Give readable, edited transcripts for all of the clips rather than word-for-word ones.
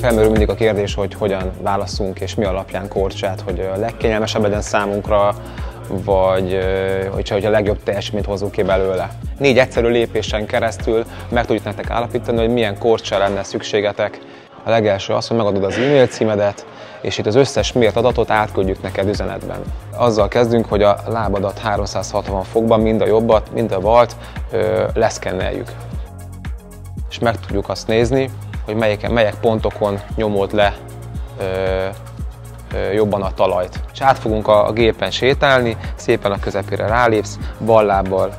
Felmerül mindig a kérdés, hogy hogyan válasszunk és mi alapján korcsát, hogy a legkényelmesebb legyen számunkra, vagy hogy a legjobb teljesítményt hozzuk ki belőle. 4 egyszerű lépésen keresztül meg tudjuk nektek állapítani, hogy milyen korcsá lenne szükségetek. A legelső az, hogy megadod az e-mail címedet, és itt az összes mért adatot átküldjük neked üzenetben. Azzal kezdünk, hogy a lábadat 360 fokban, mind a jobbat, mind a balt leszkenneljük. És meg tudjuk azt nézni, hogy melyek pontokon nyomod le jobban a talajt. És át fogunk a gépen sétálni, szépen a közepére rálépsz, bal lábbal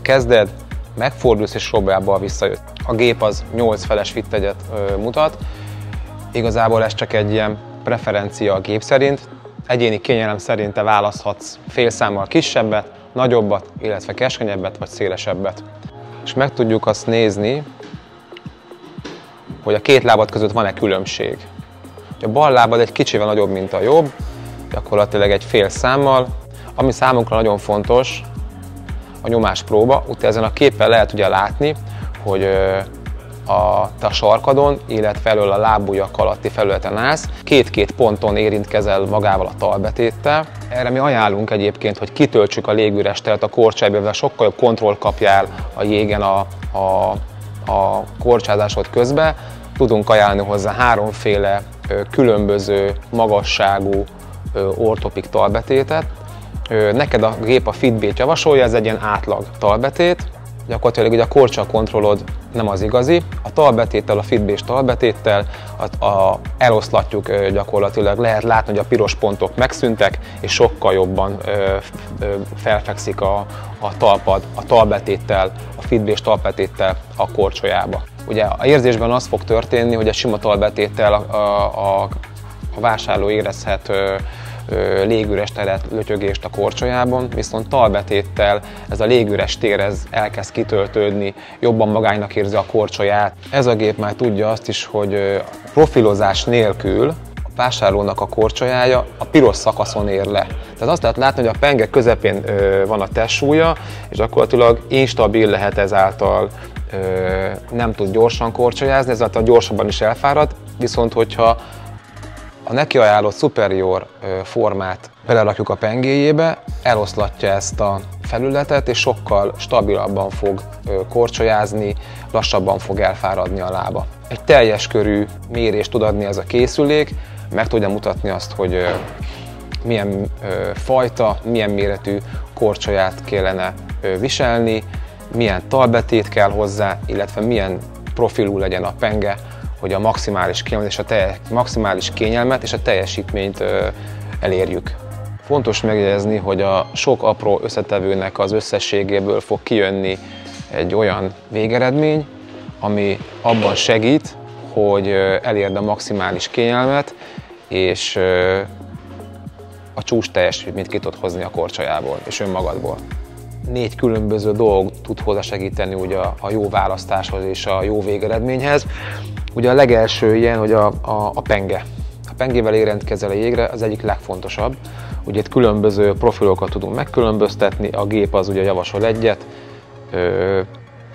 kezded, megfordulsz és jobb lábbal visszajössz. A gép az 8 feles fittegyet mutat, igazából ez csak egy ilyen preferencia a gép szerint. Egyéni kényelem szerint te választhatsz félszámmal kisebbet, nagyobbat, illetve keskenyebbet vagy szélesebbet. És meg tudjuk azt nézni, hogy a két lábad között van-e különbség. A bal lábad egy kicsivel nagyobb, mint a jobb, gyakorlatilag egy fél számmal. Ami számunkra nagyon fontos, a nyomáspróba. Utána ezen a képen lehet ugye látni, hogy te a sarkadon, illetve elől a lábujjak alatti felületen állsz. Két-két ponton érintkezel magával a talbetéttel. Erre mi ajánlunk egyébként, hogy kitöltsük a légüres teret a korcsájba, sokkal jobb kontroll kapjál a jégen a korcsázásod közben. Tudunk ajánlani hozzá 3 féle különböző magasságú ortopik talbetétet. Neked a gép a Fitbit javasolja, ez egy ilyen átlag talbetét. Gyakorlatilag ugye a korcsa kontrollod nem az igazi. A talbetéttel, a Fitbit talbetéttel eloszlatjuk gyakorlatilag, lehet látni, hogy a piros pontok megszűntek, és sokkal jobban felfekszik a talpad a talbetéttel, a Fitbit talbetéttel a korcsolyába. Ugye a érzésben az fog történni, hogy a sima talbetéttel a vásárló érezhet légüres teret, lötyögést a korcsolyában, viszont talbetéttel ez a légüres tér elkezd kitöltődni, jobban magának érzi a korcsolyát. Ez a gép már tudja azt is, hogy profilozás nélkül a vásárlónak a korcsolyája a piros szakaszon ér le. Tehát azt lehet látni, hogy a penge közepén van a testsúlya, és gyakorlatilag instabil lehet ezáltal, nem tud gyorsan korcsolyázni, ezáltal gyorsabban is elfárad, viszont hogyha a neki ajánlott superior formát belerakjuk a pengéjébe, eloszlatja ezt a felületet, és sokkal stabilabban fog korcsolyázni, lassabban fog elfáradni a lába. Egy teljes körű mérést tud adni ez a készülék, meg tudja mutatni azt, hogy milyen fajta, milyen méretű korcsolyát kellene viselni, milyen talbetét kell hozzá, illetve milyen profilú legyen a penge, hogy a maximális kényelmet és a teljesítményt elérjük. Fontos megjegyezni, hogy a sok apró összetevőnek az összességéből fog kijönni egy olyan végeredmény, ami abban segít, hogy elérd a maximális kényelmet, és a csúcs teljesítményt ki tudod hozni a korcsolyából és önmagadból. 4 különböző dolog tud hozzásegíteni ugye a jó választáshoz és a jó végeredményhez. Ugye a legelső ilyen, hogy a penge. A pengével érintkezel a jégre, az egyik legfontosabb. Ugye itt különböző profilokat tudunk megkülönböztetni, a gép az ugye javasol egyet,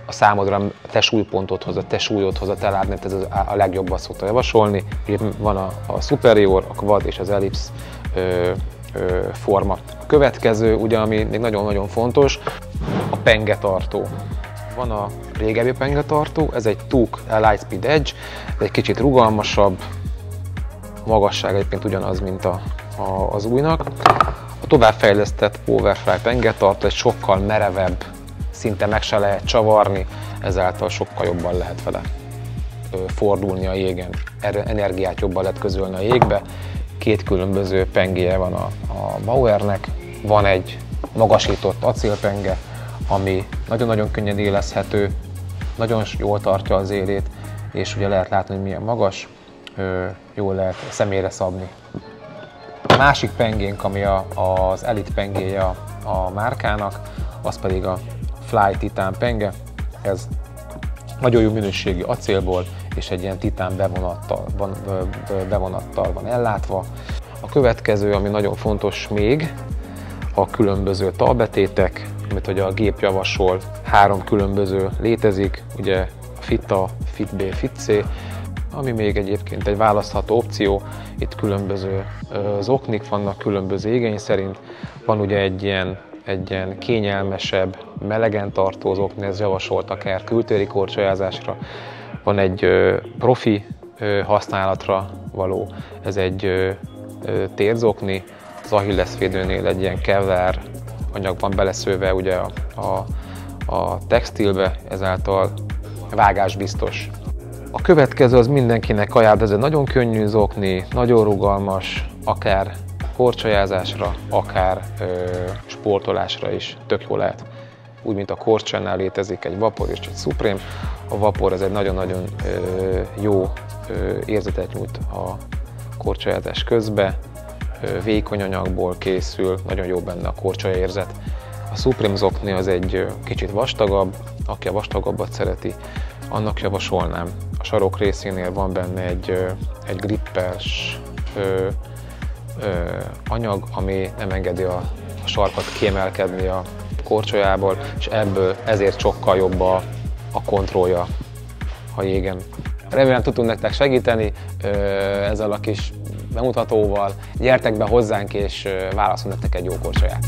a számodra a te súlypontodhoz, a te súlyodhoz, a te lábnet, ez a legjobbat szokta javasolni. Ugye van a superior, a quad és az ellipsz forma. A következő, ugye, ami még nagyon-nagyon fontos, a pengetartó. Van a régebbi pengetartó, ez egy TUC Lightspeed Edge, ez egy kicsit rugalmasabb, magasság egyébként ugyanaz, mint az újnak. A továbbfejlesztett Powerfly pengetartó egy sokkal merevebb, szinte meg se lehet csavarni, ezáltal sokkal jobban lehet vele fordulni a jégen. Energiát jobban lehet közölni a jégbe. 2 különböző pengéje van a Bauernek, van egy magasított acélpenge, ami nagyon-nagyon könnyen élezhető, nagyon jól tartja az élét, és ugye lehet látni, hogy milyen magas, jól lehet személyre szabni. A másik pengénk, ami az Elite pengéje a márkának, az pedig a Fly Titan penge. Ez nagyon jó minőségű acélból és egy ilyen titán bevonattal van ellátva. A következő, ami nagyon fontos még, a különböző talbetétek, amit ugye a gép javasol. 3 különböző létezik, ugye a FIT-A, FIT-B, FIT-C, ami még egyébként egy választható opció. Itt különböző zoknik vannak, különböző igény szerint. Van ugye egy ilyen kényelmesebb, melegen tartó zokni, ez javasolt akár kültéri korcsolyázásra. Van egy profi használatra való, ez egy térzokni, az Achillesvédőnél egy ilyen kevlar anyag van beleszőve ugye a textilbe, ezáltal vágásbiztos. A következő az mindenkinek ajánl, ez egy nagyon könnyű zokni, nagyon rugalmas, akár korcsolyázásra, akár sportolásra is tök jó lehet. Úgy, mint a Korcsánál létezik egy Vapor és egy Supreme. A Vapor ez egy nagyon-nagyon jó érzetet nyújt a korcsolyázás közben. Vékony anyagból készül, nagyon jó benne a korcsolya érzet. A Supreme zokni az egy kicsit vastagabb, aki a vastagabbat szereti, annak javasolnám. A sarok részénél van benne egy grippes anyag, ami nem engedi a sarkat kiemelkedni a korcsolyából, és ezért sokkal jobb a kontrollja a jégen. Remélem tudtunk nektek segíteni ezzel a kis bemutatóval. Gyertek be hozzánk, és válaszolunk nektek egy jó korcsolyát.